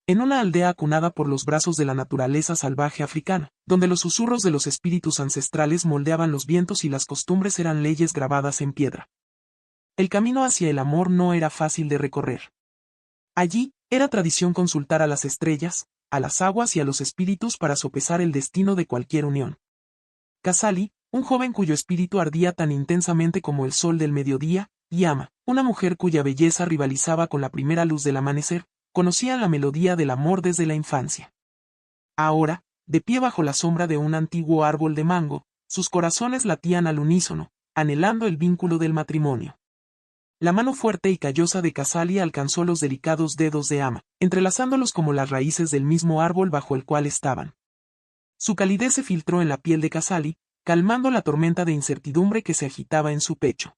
En una aldea acunada por los brazos de la naturaleza salvaje africana, donde los susurros de los espíritus ancestrales moldeaban los vientos y las costumbres eran leyes grabadas en piedra. El camino hacia el amor no era fácil de recorrer. Allí, era tradición consultar a las estrellas, a las aguas y a los espíritus para sopesar el destino de cualquier unión. Casali, un joven cuyo espíritu ardía tan intensamente como el sol del mediodía, y Ama, una mujer cuya belleza rivalizaba con la primera luz del amanecer, conocían la melodía del amor desde la infancia. Ahora, de pie bajo la sombra de un antiguo árbol de mango, sus corazones latían al unísono, anhelando el vínculo del matrimonio. La mano fuerte y callosa de Casali alcanzó los delicados dedos de Ama, entrelazándolos como las raíces del mismo árbol bajo el cual estaban. Su calidez se filtró en la piel de Casali, calmando la tormenta de incertidumbre que se agitaba en su pecho.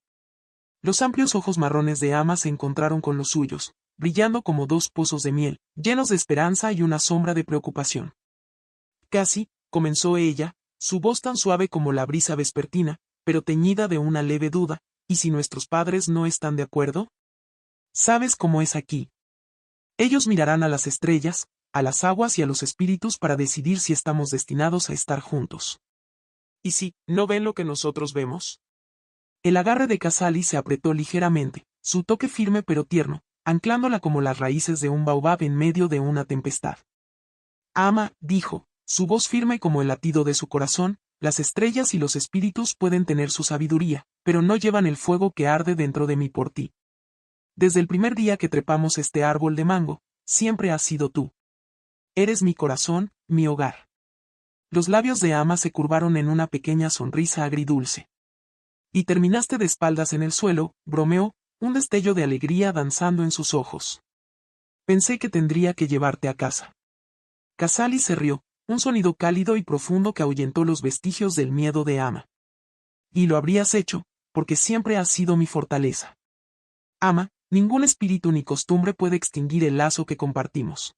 Los amplios ojos marrones de Ama se encontraron con los suyos, brillando como dos pozos de miel, llenos de esperanza y una sombra de preocupación. Casi, comenzó ella, su voz tan suave como la brisa vespertina, pero teñida de una leve duda, ¿y si nuestros padres no están de acuerdo? ¿Sabes cómo es aquí? Ellos mirarán a las estrellas, a las aguas y a los espíritus para decidir si estamos destinados a estar juntos. ¿Y si no ven lo que nosotros vemos? El agarre de Casali se apretó ligeramente, su toque firme pero tierno, anclándola como las raíces de un baobab en medio de una tempestad. Ama, dijo, su voz firme como el latido de su corazón, las estrellas y los espíritus pueden tener su sabiduría, pero no llevan el fuego que arde dentro de mí por ti. Desde el primer día que trepamos este árbol de mango, siempre has sido tú. Eres mi corazón, mi hogar. Los labios de Ama se curvaron en una pequeña sonrisa agridulce. Y terminaste de espaldas en el suelo, bromeó, un destello de alegría danzando en sus ojos. Pensé que tendría que llevarte a casa. Casali se rió, un sonido cálido y profundo que ahuyentó los vestigios del miedo de Ama. Y lo habrías hecho, porque siempre has sido mi fortaleza. Ama, ningún espíritu ni costumbre puede extinguir el lazo que compartimos.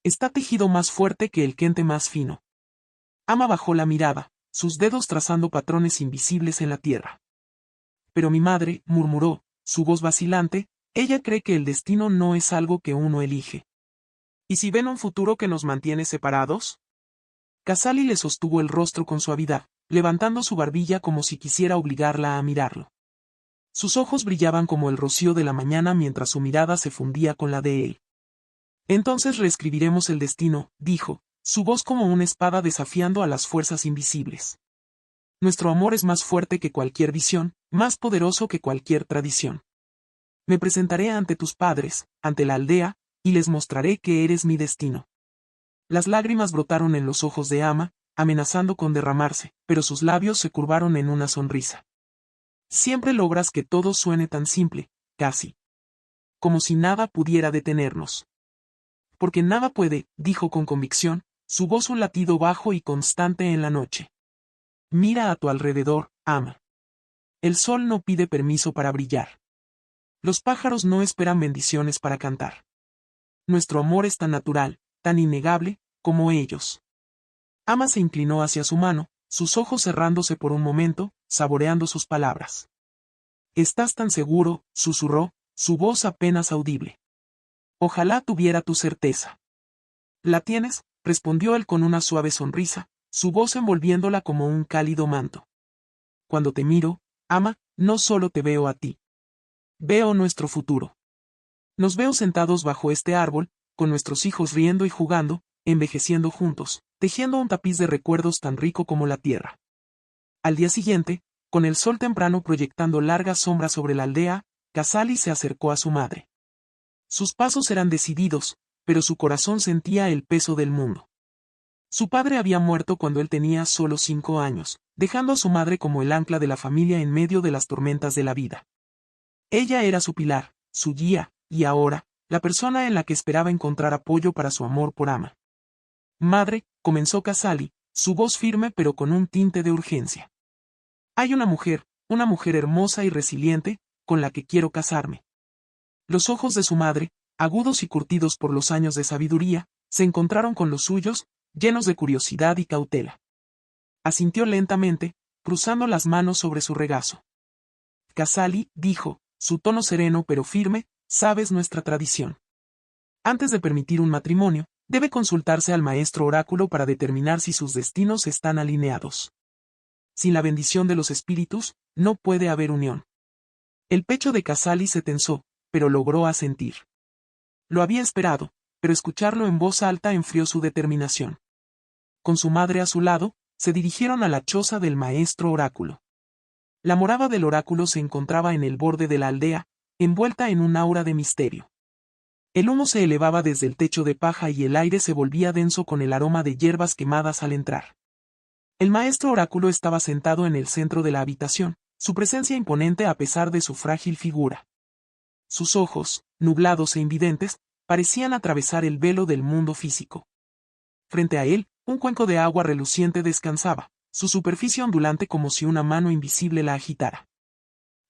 Está tejido más fuerte que el quente más fino. Ama bajó la mirada, sus dedos trazando patrones invisibles en la tierra. Pero mi madre, murmuró, su voz vacilante, ella cree que el destino no es algo que uno elige. ¿Y si ven un futuro que nos mantiene separados? Casali le sostuvo el rostro con suavidad, levantando su barbilla como si quisiera obligarla a mirarlo. Sus ojos brillaban como el rocío de la mañana mientras su mirada se fundía con la de él. Entonces reescribiremos el destino, dijo, su voz como una espada desafiando a las fuerzas invisibles. Nuestro amor es más fuerte que cualquier visión, más poderoso que cualquier tradición. Me presentaré ante tus padres, ante la aldea, y les mostraré que eres mi destino. Las lágrimas brotaron en los ojos de Ama, amenazando con derramarse, pero sus labios se curvaron en una sonrisa. Siempre logras que todo suene tan simple, casi. Como si nada pudiera detenernos. Porque nada puede, dijo con convicción, su voz un latido bajo y constante en la noche. Mira a tu alrededor, Ama. El sol no pide permiso para brillar. Los pájaros no esperan bendiciones para cantar. Nuestro amor es tan natural, tan innegable, como ellos. Ama se inclinó hacia su mano, sus ojos cerrándose por un momento, saboreando sus palabras. Estás tan seguro, susurró, su voz apenas audible. Ojalá tuviera tu certeza. ¿La tienes?, respondió él con una suave sonrisa, su voz envolviéndola como un cálido manto. Cuando te miro, Ama, no solo te veo a ti. Veo nuestro futuro. Nos veo sentados bajo este árbol, con nuestros hijos riendo y jugando, envejeciendo juntos, tejiendo un tapiz de recuerdos tan rico como la tierra. Al día siguiente, con el sol temprano proyectando largas sombras sobre la aldea, Casali se acercó a su madre. Sus pasos eran decididos, pero su corazón sentía el peso del mundo. Su padre había muerto cuando él tenía solo 5 años, dejando a su madre como el ancla de la familia en medio de las tormentas de la vida. Ella era su pilar, su guía, y ahora, la persona en la que esperaba encontrar apoyo para su amor por Ama. Madre, comenzó Casali, su voz firme pero con un tinte de urgencia. Hay una mujer hermosa y resiliente, con la que quiero casarme. Los ojos de su madre, agudos y curtidos por los años de sabiduría, se encontraron con los suyos, llenos de curiosidad y cautela. Asintió lentamente, cruzando las manos sobre su regazo. Casali, dijo, su tono sereno pero firme, sabes nuestra tradición. Antes de permitir un matrimonio, debe consultarse al maestro oráculo para determinar si sus destinos están alineados. Sin la bendición de los espíritus, no puede haber unión. El pecho de Casali se tensó, pero logró asentir. Lo había esperado, pero escucharlo en voz alta enfrió su determinación. Con su madre a su lado, se dirigieron a la choza del maestro oráculo. La morada del oráculo se encontraba en el borde de la aldea, envuelta en un aura de misterio. El humo se elevaba desde el techo de paja y el aire se volvía denso con el aroma de hierbas quemadas al entrar. El maestro oráculo estaba sentado en el centro de la habitación, su presencia imponente a pesar de su frágil figura. Sus ojos, nublados e invidentes, parecían atravesar el velo del mundo físico. Frente a él, un cuenco de agua reluciente descansaba, su superficie ondulante como si una mano invisible la agitara.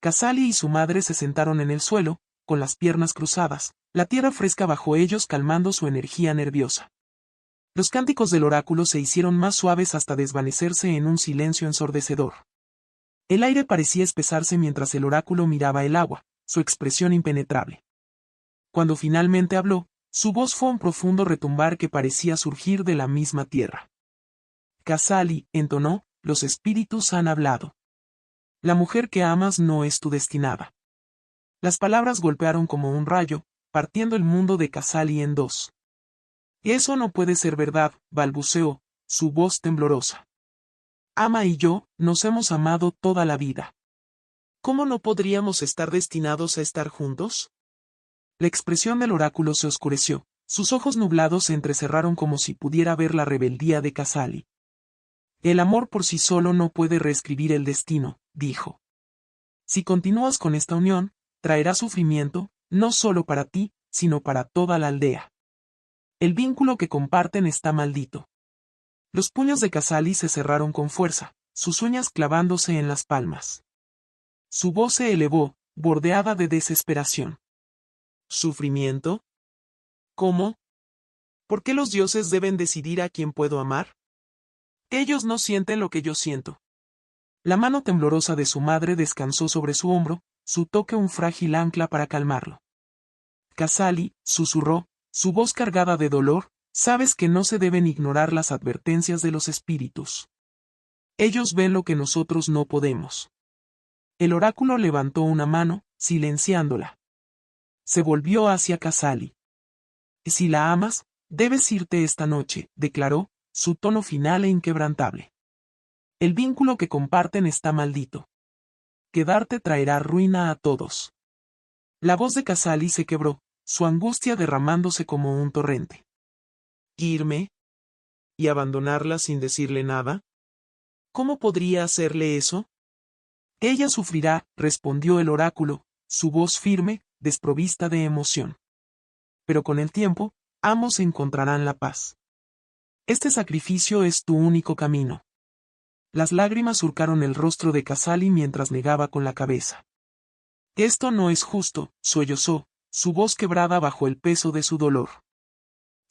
Casali y su madre se sentaron en el suelo, con las piernas cruzadas, la tierra fresca bajo ellos calmando su energía nerviosa. Los cánticos del oráculo se hicieron más suaves hasta desvanecerse en un silencio ensordecedor. El aire parecía espesarse mientras el oráculo miraba el agua, su expresión impenetrable. Cuando finalmente habló, su voz fue un profundo retumbar que parecía surgir de la misma tierra. Casali, entonó, los espíritus han hablado. La mujer que amas no es tu destinada. Las palabras golpearon como un rayo, partiendo el mundo de Casali en dos. Eso no puede ser verdad, balbuceó, su voz temblorosa. Ama y yo, nos hemos amado toda la vida. ¿Cómo no podríamos estar destinados a estar juntos? La expresión del oráculo se oscureció, sus ojos nublados se entrecerraron como si pudiera ver la rebeldía de Casali. El amor por sí solo no puede reescribir el destino, dijo. Si continúas con esta unión, traerá sufrimiento, no solo para ti, sino para toda la aldea. El vínculo que comparten está maldito. Los puños de Casali se cerraron con fuerza, sus uñas clavándose en las palmas. Su voz se elevó, bordeada de desesperación. ¿Sufrimiento? ¿Cómo? ¿Por qué los dioses deben decidir a quién puedo amar? Ellos no sienten lo que yo siento. La mano temblorosa de su madre descansó sobre su hombro, su toque un frágil ancla para calmarlo. Casali, susurró, su voz cargada de dolor, sabes que no se deben ignorar las advertencias de los espíritus. Ellos ven lo que nosotros no podemos. El oráculo levantó una mano, silenciándola. Se volvió hacia Casali. Si la amas, debes irte esta noche, declaró, su tono final e inquebrantable. El vínculo que comparten está maldito. Quedarte traerá ruina a todos. La voz de Casali se quebró, su angustia derramándose como un torrente. ¿Irme? ¿Y abandonarla sin decirle nada? ¿Cómo podría hacerle eso? Ella sufrirá, respondió el oráculo, su voz firme, desprovista de emoción. Pero con el tiempo, ambos encontrarán la paz. Este sacrificio es tu único camino. Las lágrimas surcaron el rostro de Casali mientras negaba con la cabeza. Esto no es justo, sollozó, su voz quebrada bajo el peso de su dolor.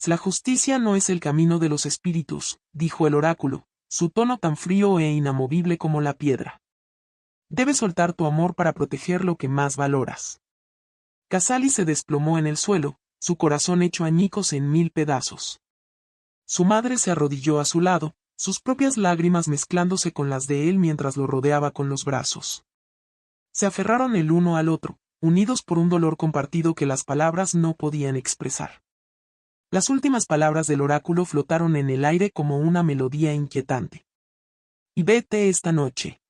La justicia no es el camino de los espíritus, dijo el oráculo, su tono tan frío e inamovible como la piedra. Debes soltar tu amor para proteger lo que más valoras. Casali se desplomó en el suelo, su corazón hecho añicos en 1000 pedazos. Su madre se arrodilló a su lado, sus propias lágrimas mezclándose con las de él mientras lo rodeaba con los brazos. Se aferraron el uno al otro, unidos por un dolor compartido que las palabras no podían expresar. Las últimas palabras del oráculo flotaron en el aire como una melodía inquietante. Y vete esta noche.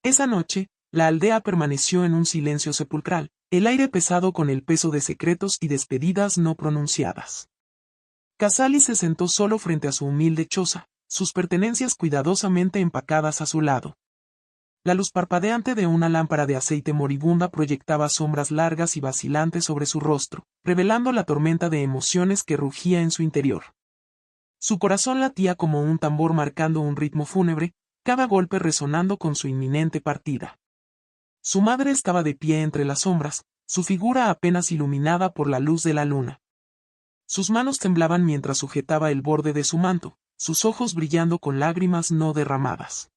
Esa noche, la aldea permaneció en un silencio sepulcral, el aire pesado con el peso de secretos y despedidas no pronunciadas. Casali se sentó solo frente a su humilde choza, sus pertenencias cuidadosamente empacadas a su lado. La luz parpadeante de una lámpara de aceite moribunda proyectaba sombras largas y vacilantes sobre su rostro, revelando la tormenta de emociones que rugía en su interior. Su corazón latía como un tambor marcando un ritmo fúnebre, cada golpe resonando con su inminente partida. Su madre estaba de pie entre las sombras, su figura apenas iluminada por la luz de la luna. Sus manos temblaban mientras sujetaba el borde de su manto, sus ojos brillando con lágrimas no derramadas.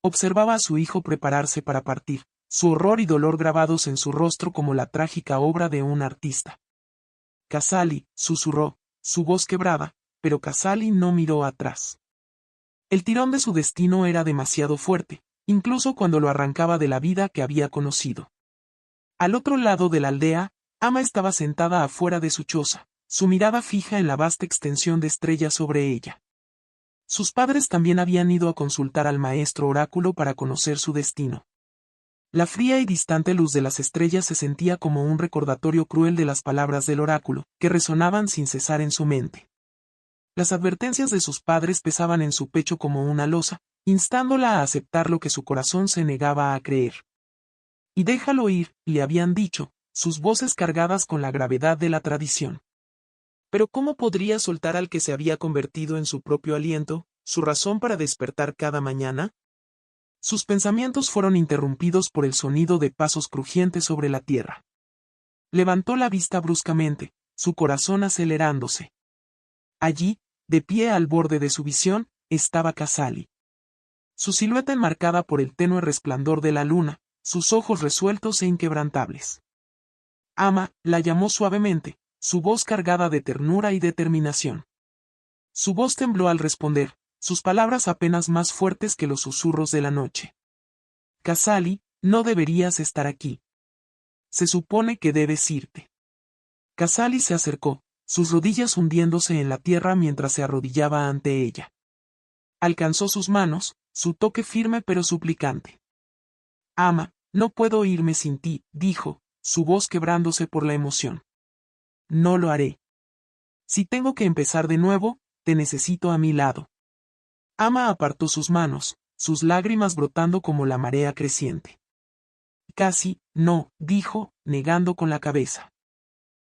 Observaba a su hijo prepararse para partir, su horror y dolor grabados en su rostro como la trágica obra de un artista. Casali, susurró, su voz quebrada, pero Casali no miró atrás. El tirón de su destino era demasiado fuerte, incluso cuando lo arrancaba de la vida que había conocido. Al otro lado de la aldea, Ama estaba sentada afuera de su choza, su mirada fija en la vasta extensión de estrellas sobre ella. Sus padres también habían ido a consultar al maestro oráculo para conocer su destino. La fría y distante luz de las estrellas se sentía como un recordatorio cruel de las palabras del oráculo, que resonaban sin cesar en su mente. Las advertencias de sus padres pesaban en su pecho como una losa, instándola a aceptar lo que su corazón se negaba a creer. Y déjalo ir, le habían dicho, sus voces cargadas con la gravedad de la tradición. Pero ¿cómo podría soltar al que se había convertido en su propio aliento, su razón para despertar cada mañana? Sus pensamientos fueron interrumpidos por el sonido de pasos crujientes sobre la tierra. Levantó la vista bruscamente, su corazón acelerándose. Allí, de pie al borde de su visión, estaba Casali. Su silueta enmarcada por el tenue resplandor de la luna, sus ojos resueltos e inquebrantables. Ama, la llamó suavemente, su voz cargada de ternura y determinación. Su voz tembló al responder, sus palabras apenas más fuertes que los susurros de la noche. Casali, no deberías estar aquí. Se supone que debes irte. Casali se acercó, sus rodillas hundiéndose en la tierra mientras se arrodillaba ante ella. Alcanzó sus manos, su toque firme pero suplicante. Ama, no puedo irme sin ti, dijo, su voz quebrándose por la emoción. No lo haré. Si tengo que empezar de nuevo, te necesito a mi lado. Ama apartó sus manos, sus lágrimas brotando como la marea creciente. Casi, no, dijo, negando con la cabeza.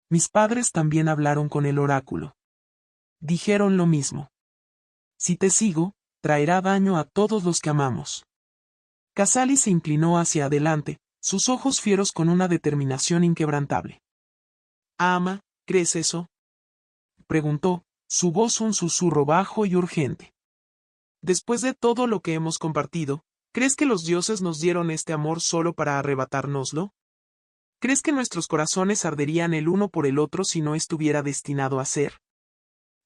Mis padres también hablaron con el oráculo. Dijeron lo mismo. Si te sigo, traerá daño a todos los que amamos. Casali se inclinó hacia adelante, sus ojos fieros con una determinación inquebrantable. Ama, ¿crees eso? Preguntó, su voz un susurro bajo y urgente. Después de todo lo que hemos compartido, ¿crees que los dioses nos dieron este amor solo para arrebatárnoslo? ¿Crees que nuestros corazones arderían el uno por el otro si no estuviera destinado a ser?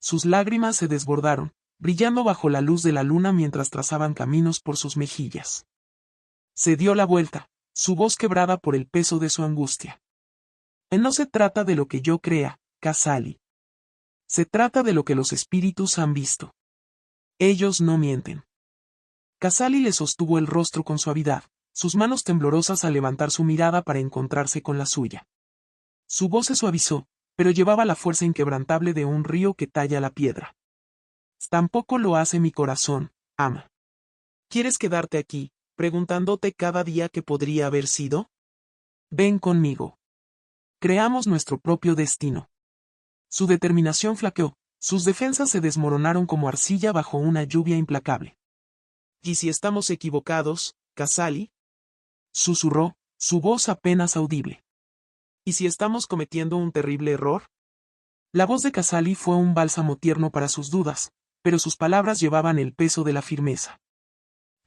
Sus lágrimas se desbordaron, brillando bajo la luz de la luna mientras trazaban caminos por sus mejillas. Se dio la vuelta, su voz quebrada por el peso de su angustia. No se trata de lo que yo crea, Casali. Se trata de lo que los espíritus han visto. Ellos no mienten. Casali le sostuvo el rostro con suavidad, sus manos temblorosas al levantar su mirada para encontrarse con la suya. Su voz se suavizó, pero llevaba la fuerza inquebrantable de un río que talla la piedra. Tampoco lo hace mi corazón, Ama. ¿Quieres quedarte aquí, preguntándote cada día qué podría haber sido? Ven conmigo. Creamos nuestro propio destino. Su determinación flaqueó, sus defensas se desmoronaron como arcilla bajo una lluvia implacable. ¿Y si estamos equivocados, Casali? Susurró, su voz apenas audible. ¿Y si estamos cometiendo un terrible error? La voz de Casali fue un bálsamo tierno para sus dudas, pero sus palabras llevaban el peso de la firmeza.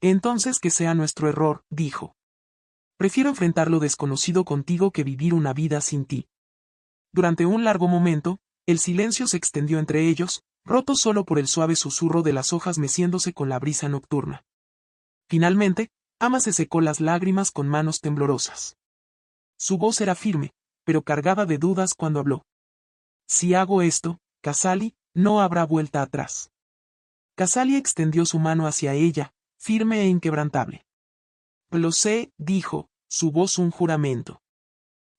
Entonces que sea nuestro error, dijo. Prefiero enfrentar lo desconocido contigo que vivir una vida sin ti. Durante un largo momento, el silencio se extendió entre ellos, roto solo por el suave susurro de las hojas meciéndose con la brisa nocturna. Finalmente, Ama se secó las lágrimas con manos temblorosas. Su voz era firme, pero cargada de dudas cuando habló. Si hago esto, Casali, no habrá vuelta atrás. Casali extendió su mano hacia ella, firme e inquebrantable. Lo sé, dijo, su voz un juramento.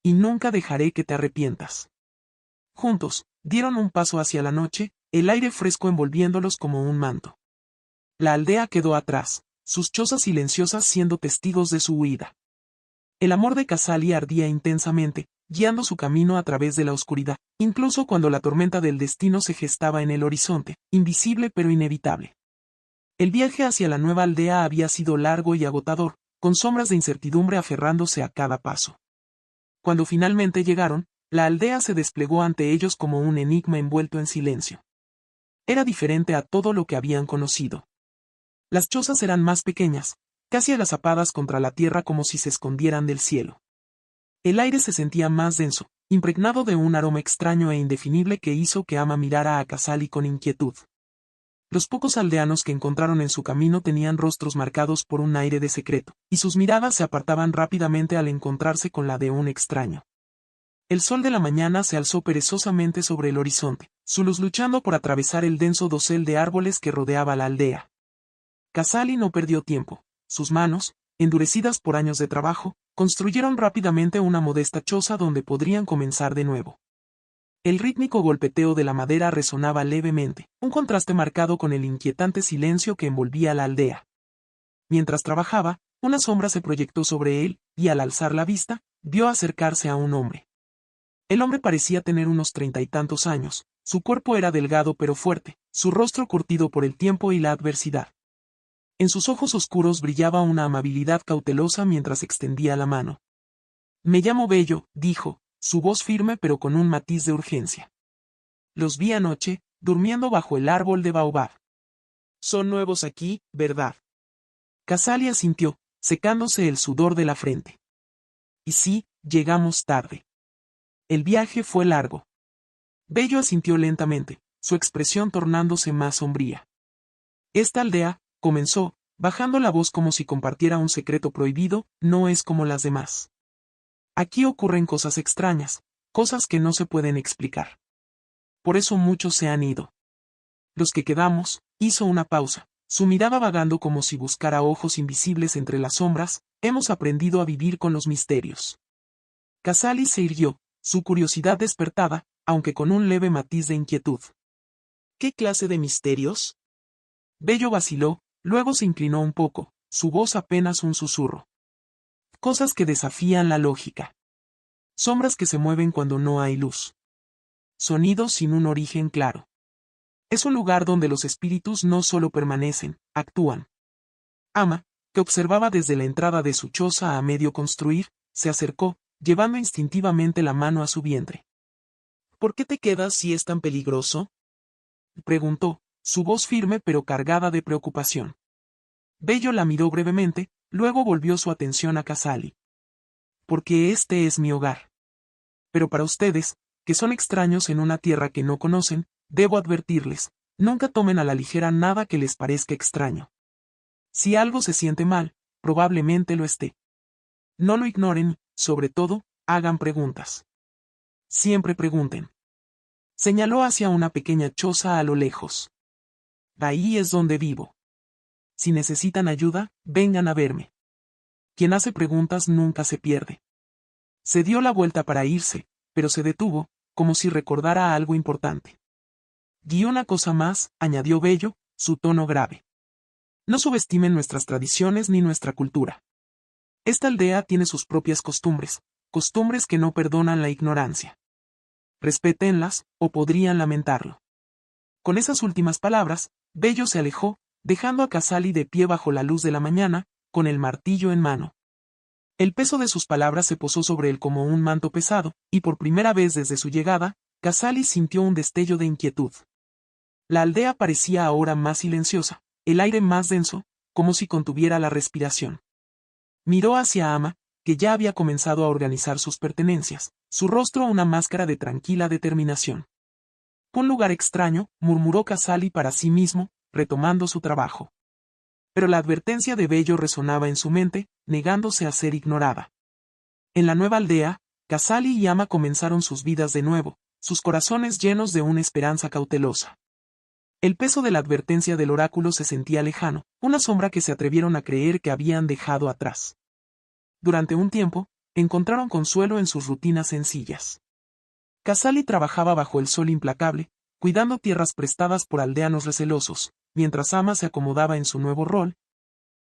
Y nunca dejaré que te arrepientas. Juntos, dieron un paso hacia la noche, el aire fresco envolviéndolos como un manto. La aldea quedó atrás, sus chozas silenciosas siendo testigos de su huida. El amor de Casali ardía intensamente, guiando su camino a través de la oscuridad, incluso cuando la tormenta del destino se gestaba en el horizonte, invisible pero inevitable. El viaje hacia la nueva aldea había sido largo y agotador, con sombras de incertidumbre aferrándose a cada paso. Cuando finalmente llegaron, la aldea se desplegó ante ellos como un enigma envuelto en silencio. Era diferente a todo lo que habían conocido. Las chozas eran más pequeñas, casi agazapadas contra la tierra como si se escondieran del cielo. El aire se sentía más denso, impregnado de un aroma extraño e indefinible que hizo que Ama mirara a Casali con inquietud. Los pocos aldeanos que encontraron en su camino tenían rostros marcados por un aire de secreto, y sus miradas se apartaban rápidamente al encontrarse con la de un extraño. El sol de la mañana se alzó perezosamente sobre el horizonte, su luz luchando por atravesar el denso dosel de árboles que rodeaba la aldea. Casali no perdió tiempo. Sus manos, endurecidas por años de trabajo, construyeron rápidamente una modesta choza donde podrían comenzar de nuevo. El rítmico golpeteo de la madera resonaba levemente, un contraste marcado con el inquietante silencio que envolvía la aldea. Mientras trabajaba, una sombra se proyectó sobre él, y al alzar la vista, vio acercarse a un hombre. El hombre parecía tener unos 30 y tantos años, su cuerpo era delgado pero fuerte, su rostro curtido por el tiempo y la adversidad. En sus ojos oscuros brillaba una amabilidad cautelosa mientras extendía la mano. «Me llamo Bello», dijo, su voz firme pero con un matiz de urgencia. «Los vi anoche, durmiendo bajo el árbol de baobab. Son nuevos aquí, ¿verdad?» Casali asintió, secándose el sudor de la frente. «Y sí, llegamos tarde. El viaje fue largo». Bello asintió lentamente, su expresión tornándose más sombría. «Esta aldea», comenzó, bajando la voz como si compartiera un secreto prohibido, «no es como las demás. Aquí ocurren cosas extrañas, cosas que no se pueden explicar. Por eso muchos se han ido. Los que quedamos», hizo una pausa, su mirada vagando como si buscara ojos invisibles entre las sombras, «hemos aprendido a vivir con los misterios». Casali se irguió, su curiosidad despertada, aunque con un leve matiz de inquietud. «¿Qué clase de misterios?» Bello vaciló, luego se inclinó un poco, su voz apenas un susurro. «Cosas que desafían la lógica. Sombras que se mueven cuando no hay luz. Sonidos sin un origen claro. Es un lugar donde los espíritus no solo permanecen, actúan». Ama, que observaba desde la entrada de su choza a medio construir, se acercó, llevando instintivamente la mano a su vientre. «¿Por qué te quedas si es tan peligroso?», preguntó, su voz firme pero cargada de preocupación. Bello la miró brevemente, luego volvió su atención a Casali. «Porque este es mi hogar. Pero para ustedes, que son extraños en una tierra que no conocen, debo advertirles, nunca tomen a la ligera nada que les parezca extraño. Si algo se siente mal, probablemente lo esté. No lo ignoren, sobre todo, hagan preguntas. Siempre pregunten». Señaló hacia una pequeña choza a lo lejos. «Ahí es donde vivo. Si necesitan ayuda, vengan a verme. Quien hace preguntas nunca se pierde». Se dio la vuelta para irse, pero se detuvo, como si recordara algo importante. «Y una cosa más», añadió Bello, su tono grave. «No subestimen nuestras tradiciones ni nuestra cultura. Esta aldea tiene sus propias costumbres, costumbres que no perdonan la ignorancia. Respétenlas, o podrían lamentarlo». Con esas últimas palabras, Bello se alejó, dejando a Casali de pie bajo la luz de la mañana, con el martillo en mano. El peso de sus palabras se posó sobre él como un manto pesado, y por primera vez desde su llegada, Casali sintió un destello de inquietud. La aldea parecía ahora más silenciosa, el aire más denso, como si contuviera la respiración. Miró hacia Ama, que ya había comenzado a organizar sus pertenencias, su rostro una máscara de tranquila determinación. «Un lugar extraño», murmuró Casali para sí mismo, retomando su trabajo. Pero la advertencia de Bello resonaba en su mente, negándose a ser ignorada. En la nueva aldea, Casali y Ama comenzaron sus vidas de nuevo, sus corazones llenos de una esperanza cautelosa. El peso de la advertencia del oráculo se sentía lejano, una sombra que se atrevieron a creer que habían dejado atrás. Durante un tiempo, encontraron consuelo en sus rutinas sencillas. Casali trabajaba bajo el sol implacable, cuidando tierras prestadas por aldeanos recelosos, mientras Ama se acomodaba en su nuevo rol,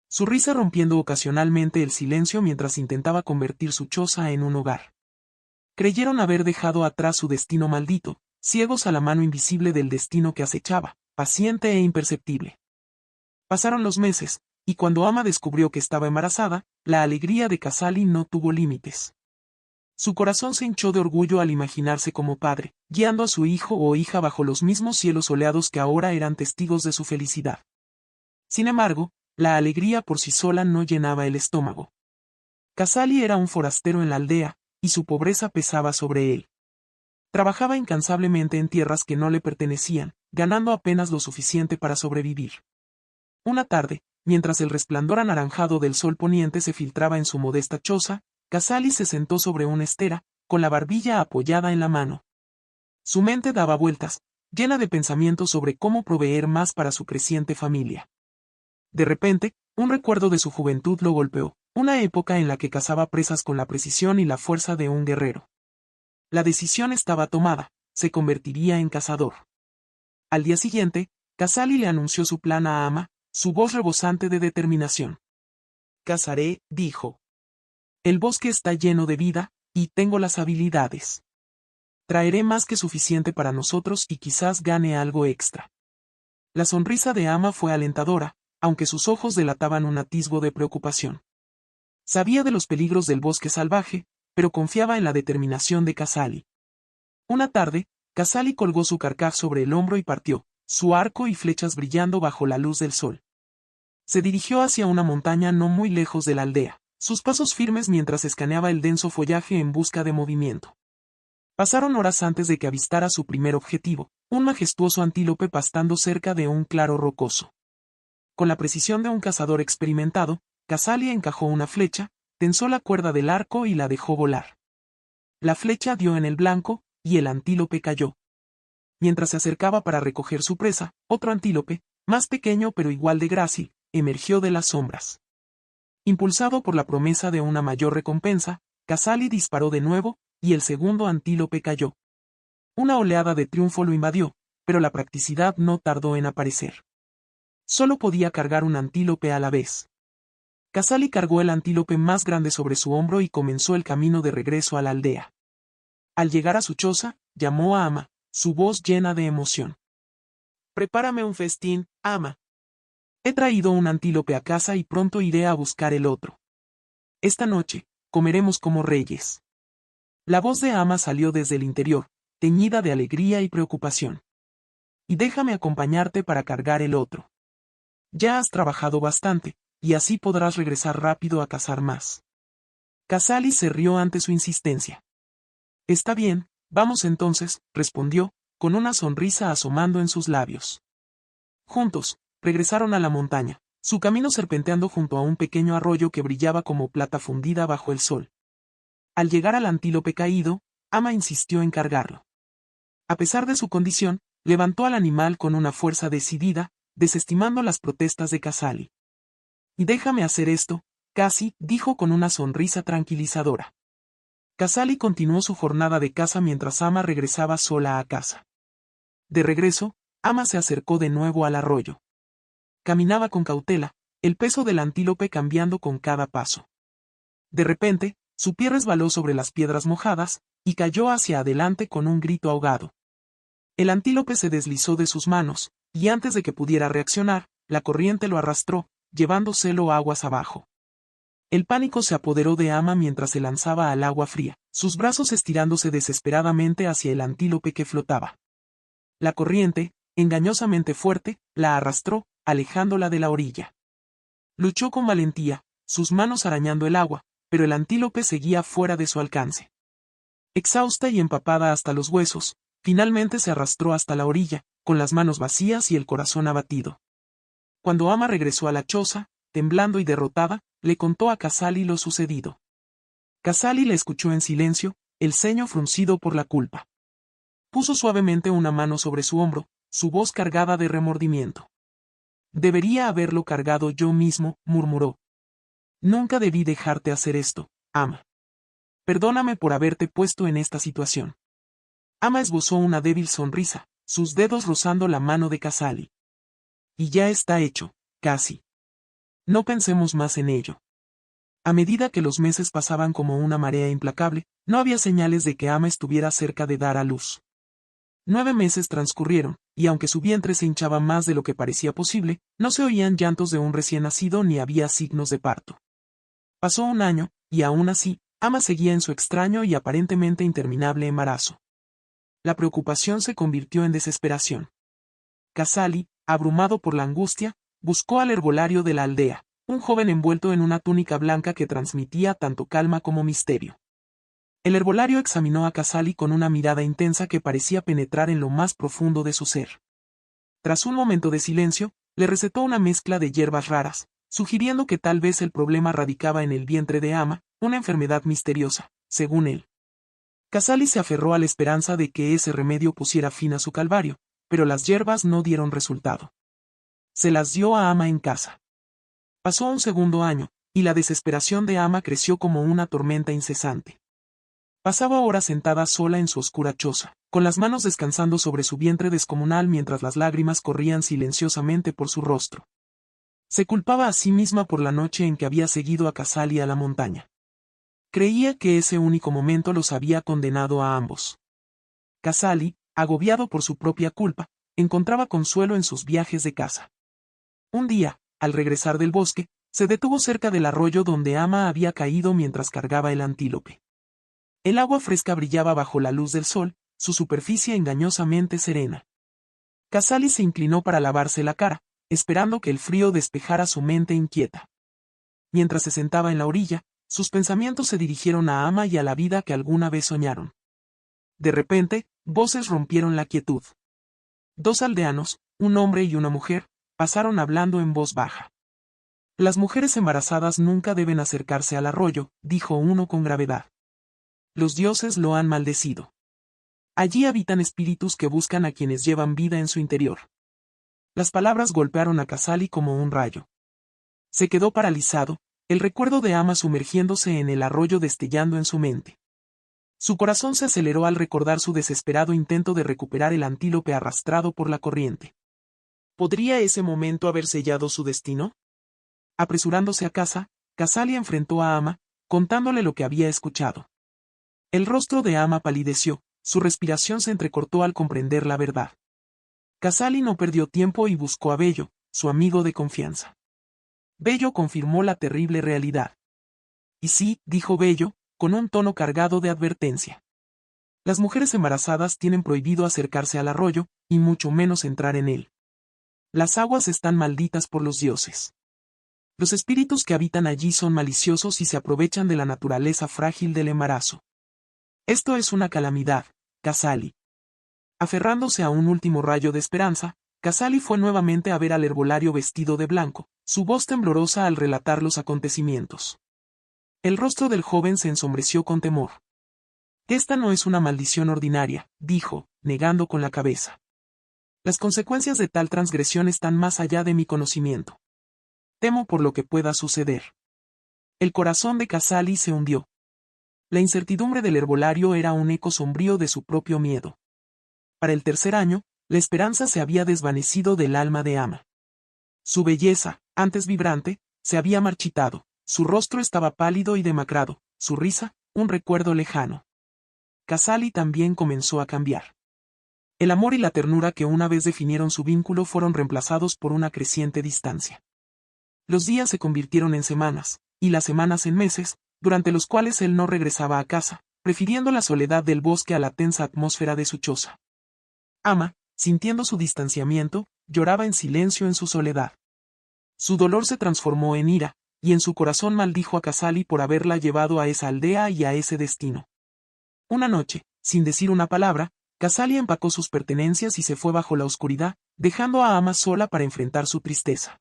su risa rompiendo ocasionalmente el silencio mientras intentaba convertir su choza en un hogar. Creyeron haber dejado atrás su destino maldito, ciegos a la mano invisible del destino que acechaba, paciente e imperceptible. Pasaron los meses, y cuando Ama descubrió que estaba embarazada, la alegría de Casali no tuvo límites. Su corazón se hinchó de orgullo al imaginarse como padre, guiando a su hijo o hija bajo los mismos cielos soleados que ahora eran testigos de su felicidad. Sin embargo, la alegría por sí sola no llenaba el estómago. Casali era un forastero en la aldea, y su pobreza pesaba sobre él. Trabajaba incansablemente en tierras que no le pertenecían, ganando apenas lo suficiente para sobrevivir. Una tarde, mientras el resplandor anaranjado del sol poniente se filtraba en su modesta choza, Casali se sentó sobre una estera, con la barbilla apoyada en la mano. Su mente daba vueltas, llena de pensamientos sobre cómo proveer más para su creciente familia. De repente, un recuerdo de su juventud lo golpeó, una época en la que cazaba presas con la precisión y la fuerza de un guerrero. La decisión estaba tomada, se convertiría en cazador. Al día siguiente, Casali le anunció su plan a Ama, su voz rebosante de determinación. «Cazaré», dijo. «El bosque está lleno de vida, y tengo las habilidades. Traeré más que suficiente para nosotros y quizás gane algo extra». La sonrisa de Ama fue alentadora, aunque sus ojos delataban un atisbo de preocupación. Sabía de los peligros del bosque salvaje, pero confiaba en la determinación de Casali. Una tarde, Casali colgó su carcaj sobre el hombro y partió, su arco y flechas brillando bajo la luz del sol. Se dirigió hacia una montaña no muy lejos de la aldea, sus pasos firmes mientras escaneaba el denso follaje en busca de movimiento. Pasaron horas antes de que avistara su primer objetivo, un majestuoso antílope pastando cerca de un claro rocoso. Con la precisión de un cazador experimentado, Casali encajó una flecha, tensó la cuerda del arco y la dejó volar. La flecha dio en el blanco, y el antílope cayó. Mientras se acercaba para recoger su presa, otro antílope, más pequeño pero igual de grácil, emergió de las sombras. Impulsado por la promesa de una mayor recompensa, Casali disparó de nuevo, y el segundo antílope cayó. Una oleada de triunfo lo invadió, pero la practicidad no tardó en aparecer. Solo podía cargar un antílope a la vez. Casali cargó el antílope más grande sobre su hombro y comenzó el camino de regreso a la aldea. Al llegar a su choza, llamó a Ama, su voz llena de emoción. «Prepárame un festín, Ama. He traído un antílope a casa y pronto iré a buscar el otro. Esta noche, comeremos como reyes». La voz de Ama salió desde el interior, teñida de alegría y preocupación. «Y déjame acompañarte para cargar el otro. Ya has trabajado bastante, y así podrás regresar rápido a cazar más». Casali se rió ante su insistencia. «Está bien, vamos entonces», respondió, con una sonrisa asomando en sus labios. Juntos, regresaron a la montaña, su camino serpenteando junto a un pequeño arroyo que brillaba como plata fundida bajo el sol. Al llegar al antílope caído, Ama insistió en cargarlo. A pesar de su condición, levantó al animal con una fuerza decidida, desestimando las protestas de Casali. «Y déjame hacer esto», casi, dijo con una sonrisa tranquilizadora. Casali continuó su jornada de caza mientras Ama regresaba sola a casa. De regreso, Ama se acercó de nuevo al arroyo. Caminaba con cautela, el peso del antílope cambiando con cada paso. De repente, su pie resbaló sobre las piedras mojadas, y cayó hacia adelante con un grito ahogado. El antílope se deslizó de sus manos, y antes de que pudiera reaccionar, la corriente lo arrastró, llevándoselo aguas abajo. El pánico se apoderó de Ama mientras se lanzaba al agua fría, sus brazos estirándose desesperadamente hacia el antílope que flotaba. La corriente, engañosamente fuerte, la arrastró, alejándola de la orilla. Luchó con valentía, sus manos arañando el agua, pero el antílope seguía fuera de su alcance. Exhausta y empapada hasta los huesos, finalmente se arrastró hasta la orilla, con las manos vacías y el corazón abatido. Cuando Ama regresó a la choza, temblando y derrotada, le contó a Casali lo sucedido. Casali le escuchó en silencio, el ceño fruncido por la culpa. Puso suavemente una mano sobre su hombro, su voz cargada de remordimiento. «Debería haberlo cargado yo mismo», murmuró. «Nunca debí dejarte hacer esto, Ama. Perdóname por haberte puesto en esta situación». Ama esbozó una débil sonrisa, sus dedos rozando la mano de Casali. «Y ya está hecho, casi. No pensemos más en ello». A medida que los meses pasaban como una marea implacable, no había señales de que Ama estuviera cerca de dar a luz. 9 meses transcurrieron, y aunque su vientre se hinchaba más de lo que parecía posible, no se oían llantos de un recién nacido ni había signos de parto. Pasó un año, y aún así, Ama seguía en su extraño y aparentemente interminable embarazo. La preocupación se convirtió en desesperación. Casali, abrumado por la angustia, buscó al herbolario de la aldea, un joven envuelto en una túnica blanca que transmitía tanto calma como misterio. El herbolario examinó a Casali con una mirada intensa que parecía penetrar en lo más profundo de su ser. Tras un momento de silencio, le recetó una mezcla de hierbas raras, sugiriendo que tal vez el problema radicaba en el vientre de Ama, una enfermedad misteriosa, según él. Casali se aferró a la esperanza de que ese remedio pusiera fin a su calvario, pero las hierbas no dieron resultado. Se las dio a Ama en casa. Pasó un segundo año, y la desesperación de Ama creció como una tormenta incesante. Pasaba horas sentada sola en su oscura choza, con las manos descansando sobre su vientre descomunal mientras las lágrimas corrían silenciosamente por su rostro. Se culpaba a sí misma por la noche en que había seguido a Casali a la montaña. Creía que ese único momento los había condenado a ambos. Casali, agobiado por su propia culpa, encontraba consuelo en sus viajes de caza. Un día, al regresar del bosque, se detuvo cerca del arroyo donde Ama había caído mientras cargaba el antílope. El agua fresca brillaba bajo la luz del sol, su superficie engañosamente serena. Casali se inclinó para lavarse la cara, esperando que el frío despejara su mente inquieta. Mientras se sentaba en la orilla, sus pensamientos se dirigieron a Ama y a la vida que alguna vez soñaron. De repente, voces rompieron la quietud. Dos aldeanos, un hombre y una mujer, pasaron hablando en voz baja. Las mujeres embarazadas nunca deben acercarse al arroyo, dijo uno con gravedad. Los dioses lo han maldecido. Allí habitan espíritus que buscan a quienes llevan vida en su interior. Las palabras golpearon a Casali como un rayo. Se quedó paralizado, el recuerdo de Ama sumergiéndose en el arroyo destellando en su mente. Su corazón se aceleró al recordar su desesperado intento de recuperar el antílope arrastrado por la corriente. ¿Podría ese momento haber sellado su destino? Apresurándose a casa, Casali enfrentó a Ama, contándole lo que había escuchado. El rostro de Ama palideció, su respiración se entrecortó al comprender la verdad. Casali no perdió tiempo y buscó a Bello, su amigo de confianza. Bello confirmó la terrible realidad. Y sí, dijo Bello, con un tono cargado de advertencia. Las mujeres embarazadas tienen prohibido acercarse al arroyo, y mucho menos entrar en él. Las aguas están malditas por los dioses. Los espíritus que habitan allí son maliciosos y se aprovechan de la naturaleza frágil del embarazo. Esto es una calamidad, Casali. Aferrándose a un último rayo de esperanza, Casali fue nuevamente a ver al herbolario vestido de blanco, su voz temblorosa al relatar los acontecimientos. El rostro del joven se ensombreció con temor. Esta no es una maldición ordinaria, dijo, negando con la cabeza. Las consecuencias de tal transgresión están más allá de mi conocimiento. Temo por lo que pueda suceder. El corazón de Casali se hundió. La incertidumbre del herbolario era un eco sombrío de su propio miedo. Para el tercer año, la esperanza se había desvanecido del alma de Ama. Su belleza, antes vibrante, se había marchitado, su rostro estaba pálido y demacrado, su risa, un recuerdo lejano. Casali también comenzó a cambiar. El amor y la ternura que una vez definieron su vínculo fueron reemplazados por una creciente distancia. Los días se convirtieron en semanas, y las semanas en meses, durante los cuales él no regresaba a casa, prefiriendo la soledad del bosque a la tensa atmósfera de su choza. Ama, sintiendo su distanciamiento, lloraba en silencio en su soledad. Su dolor se transformó en ira, y en su corazón maldijo a Casali por haberla llevado a esa aldea y a ese destino. Una noche, sin decir una palabra, Casali empacó sus pertenencias y se fue bajo la oscuridad, dejando a Ama sola para enfrentar su tristeza.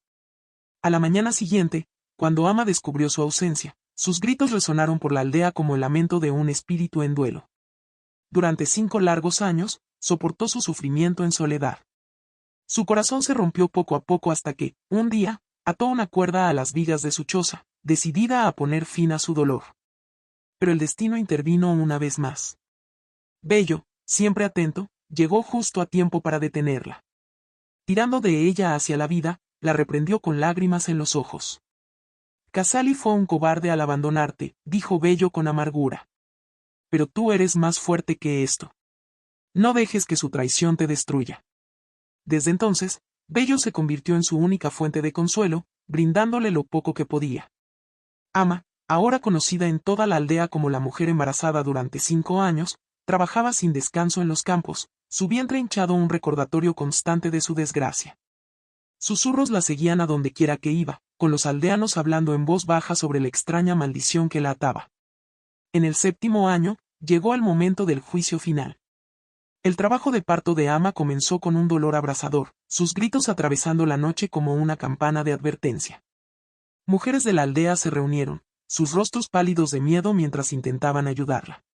A la mañana siguiente, cuando Ama descubrió su ausencia, sus gritos resonaron por la aldea como el lamento de un espíritu en duelo. Durante 5 largos años, soportó su sufrimiento en soledad. Su corazón se rompió poco a poco hasta que, un día, ató una cuerda a las vigas de su choza, decidida a poner fin a su dolor. Pero el destino intervino una vez más. Bello, siempre atento, llegó justo a tiempo para detenerla. Tirando de ella hacia la vida, la reprendió con lágrimas en los ojos. Casali fue un cobarde al abandonarte, dijo Bello con amargura. Pero tú eres más fuerte que esto. No dejes que su traición te destruya. Desde entonces, Bello se convirtió en su única fuente de consuelo, brindándole lo poco que podía. Ama, ahora conocida en toda la aldea como la mujer embarazada durante 5 años, trabajaba sin descanso en los campos, su vientre hinchado un recordatorio constante de su desgracia. Susurros la seguían a donde quiera que iba, con los aldeanos hablando en voz baja sobre la extraña maldición que la ataba. En el 7.º año, llegó el momento del juicio final. El trabajo de parto de Ama comenzó con un dolor abrasador, sus gritos atravesando la noche como una campana de advertencia. Mujeres de la aldea se reunieron, sus rostros pálidos de miedo mientras intentaban ayudarla.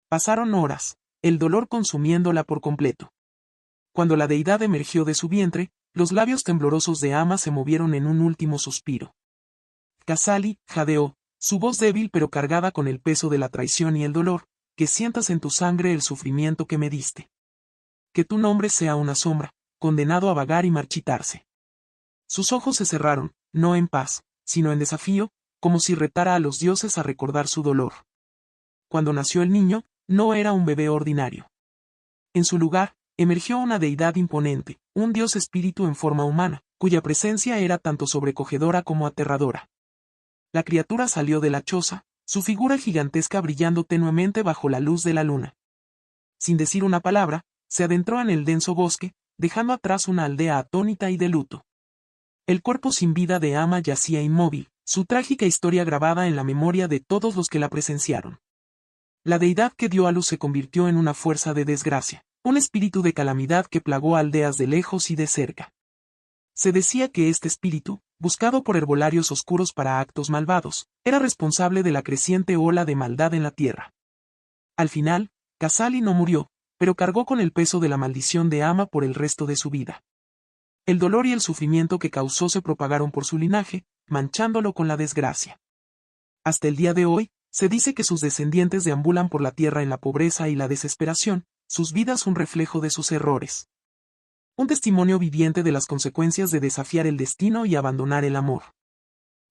Pasaron horas, el dolor consumiéndola por completo. Cuando la deidad emergió de su vientre, los labios temblorosos de Ama se movieron en un último suspiro. Casali, jadeó, su voz débil pero cargada con el peso de la traición y el dolor, que sientas en tu sangre el sufrimiento que me diste. Que tu nombre sea una sombra, condenado a vagar y marchitarse. Sus ojos se cerraron, no en paz, sino en desafío, como si retara a los dioses a recordar su dolor. Cuando nació el niño, no era un bebé ordinario. En su lugar, emergió una deidad imponente, un dios espíritu en forma humana, cuya presencia era tanto sobrecogedora como aterradora. La criatura salió de la choza, su figura gigantesca brillando tenuemente bajo la luz de la luna. Sin decir una palabra, se adentró en el denso bosque, dejando atrás una aldea atónita y de luto. El cuerpo sin vida de Ama yacía inmóvil, su trágica historia grabada en la memoria de todos los que la presenciaron. La deidad que dio a luz se convirtió en una fuerza de desgracia, un espíritu de calamidad que plagó aldeas de lejos y de cerca. Se decía que este espíritu, buscado por herbolarios oscuros para actos malvados, era responsable de la creciente ola de maldad en la tierra. Al final, Casali no murió, pero cargó con el peso de la maldición de Ama por el resto de su vida. El dolor y el sufrimiento que causó se propagaron por su linaje, manchándolo con la desgracia. Hasta el día de hoy, se dice que sus descendientes deambulan por la tierra en la pobreza y la desesperación, sus vidas un reflejo de sus errores. Un testimonio viviente de las consecuencias de desafiar el destino y abandonar el amor.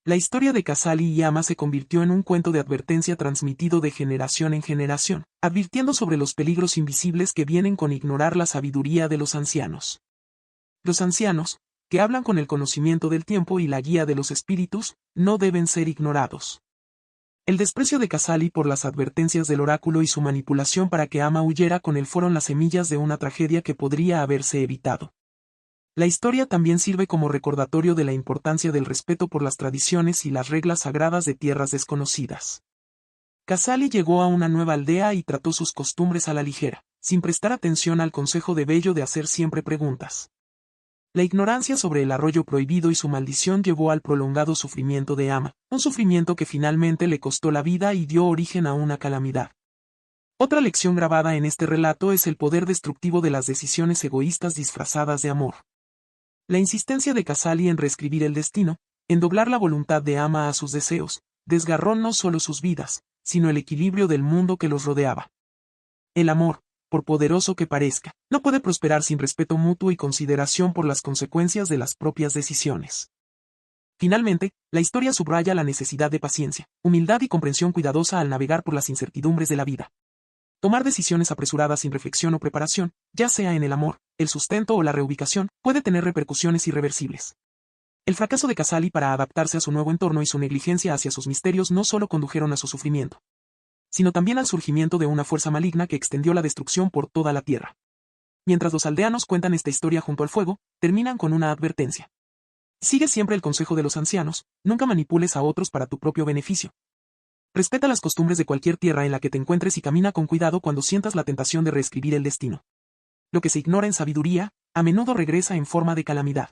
La historia de Casali y Ama se convirtió en un cuento de advertencia transmitido de generación en generación, advirtiendo sobre los peligros invisibles que vienen con ignorar la sabiduría de los ancianos. Los ancianos, que hablan con el conocimiento del tiempo y la guía de los espíritus, no deben ser ignorados. El desprecio de Casali por las advertencias del oráculo y su manipulación para que Ama huyera con él fueron las semillas de una tragedia que podría haberse evitado. La historia también sirve como recordatorio de la importancia del respeto por las tradiciones y las reglas sagradas de tierras desconocidas. Casali llegó a una nueva aldea y trató sus costumbres a la ligera, sin prestar atención al consejo de Bello de hacer siempre preguntas. La ignorancia sobre el arroyo prohibido y su maldición llevó al prolongado sufrimiento de Ama, un sufrimiento que finalmente le costó la vida y dio origen a una calamidad. Otra lección grabada en este relato es el poder destructivo de las decisiones egoístas disfrazadas de amor. La insistencia de Casali en reescribir el destino, en doblar la voluntad de Ama a sus deseos, desgarró no solo sus vidas, sino el equilibrio del mundo que los rodeaba. El amor, por poderoso que parezca, no puede prosperar sin respeto mutuo y consideración por las consecuencias de las propias decisiones. Finalmente, la historia subraya la necesidad de paciencia, humildad y comprensión cuidadosa al navegar por las incertidumbres de la vida. Tomar decisiones apresuradas sin reflexión o preparación, ya sea en el amor, el sustento o la reubicación, puede tener repercusiones irreversibles. El fracaso de Casali para adaptarse a su nuevo entorno y su negligencia hacia sus misterios no solo condujeron a su sufrimiento, sino también al surgimiento de una fuerza maligna que extendió la destrucción por toda la tierra. Mientras los aldeanos cuentan esta historia junto al fuego, terminan con una advertencia. Sigue siempre el consejo de los ancianos, nunca manipules a otros para tu propio beneficio. Respeta las costumbres de cualquier tierra en la que te encuentres y camina con cuidado cuando sientas la tentación de reescribir el destino. Lo que se ignora en sabiduría, a menudo regresa en forma de calamidad.